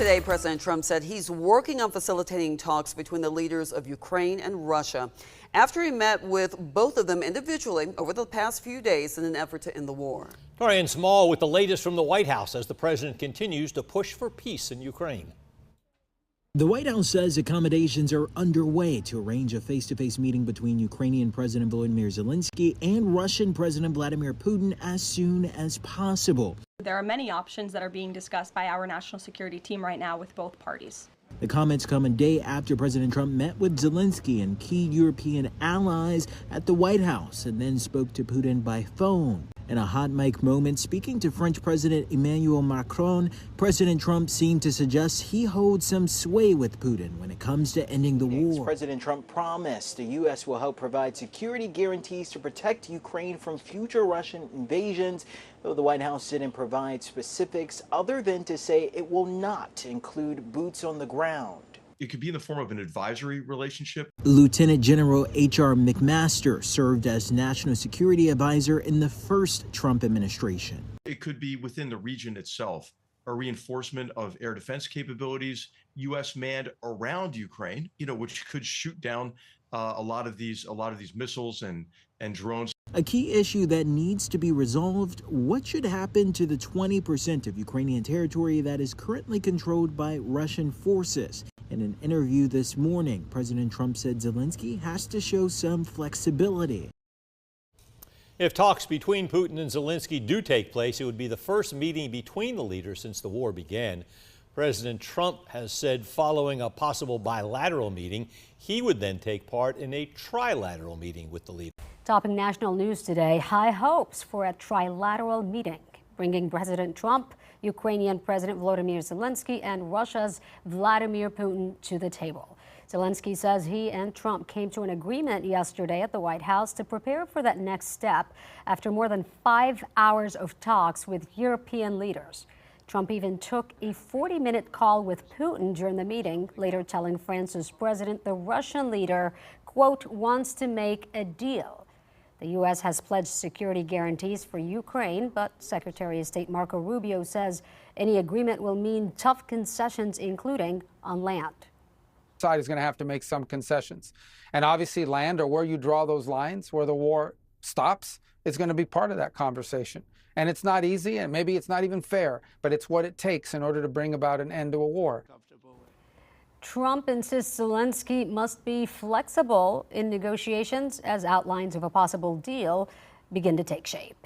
Today, President Trump said he's working on facilitating talks between the leaders of Ukraine and Russia after he met with both of them individually over the past few days in an effort to end the war. Torian Small with the latest from the White House as the president continues to push for peace in Ukraine. The White House says accommodations are underway to arrange a face-to-face meeting between Ukrainian President Volodymyr Zelensky and Russian President Vladimir Putin as soon as possible. There are many options that are being discussed by our national security team right now with both parties. The comments come a day after President Trump met with Zelensky and key European allies at the White House and then spoke to Putin by phone. In a hot mic moment, speaking to French President Emmanuel Macron, President Trump seemed to suggest he holds some sway with Putin when it comes to ending the war. President Trump promised the U.S. will help provide security guarantees to protect Ukraine from future Russian invasions, though the White House didn't provide specifics other than to say it will not include boots on the ground. It could be in the form of an advisory relationship. Lieutenant General H.R. McMaster served as National Security Advisor in the first Trump administration. It could be within the region itself, a reinforcement of air defense capabilities, U.S. manned around Ukraine, which could shoot down a lot of these missiles and drones. A key issue that needs to be resolved: what should happen to the 20% of Ukrainian territory that is currently controlled by Russian forces? In an interview this morning, President Trump said Zelensky has to show some flexibility. If talks between Putin and Zelensky do take place, it would be the first meeting between the leaders since the war began. President Trump has said following a possible bilateral meeting, he would then take part in a trilateral meeting with the leaders. Topping national news today, high hopes for a trilateral meeting, bringing President Trump, Ukrainian President Volodymyr Zelensky, and Russia's Vladimir Putin to the table. Zelensky says he and Trump came to an agreement yesterday at the White House to prepare for that next step after more than 5 hours of talks with European leaders. Trump even took a 40-minute call with Putin during the meeting, later telling France's president the Russian leader, quote, wants to make a deal. The U.S. has pledged security guarantees for Ukraine, but Secretary of State Marco Rubio says any agreement will mean tough concessions, including on land. Side is going to have to make some concessions. And obviously land, or where you draw those lines, where the war stops, is going to be part of that conversation. And it's not easy, and maybe it's not even fair, but it's what it takes in order to bring about an end to a war. Trump insists Zelensky must be flexible in negotiations as outlines of a possible deal begin to take shape.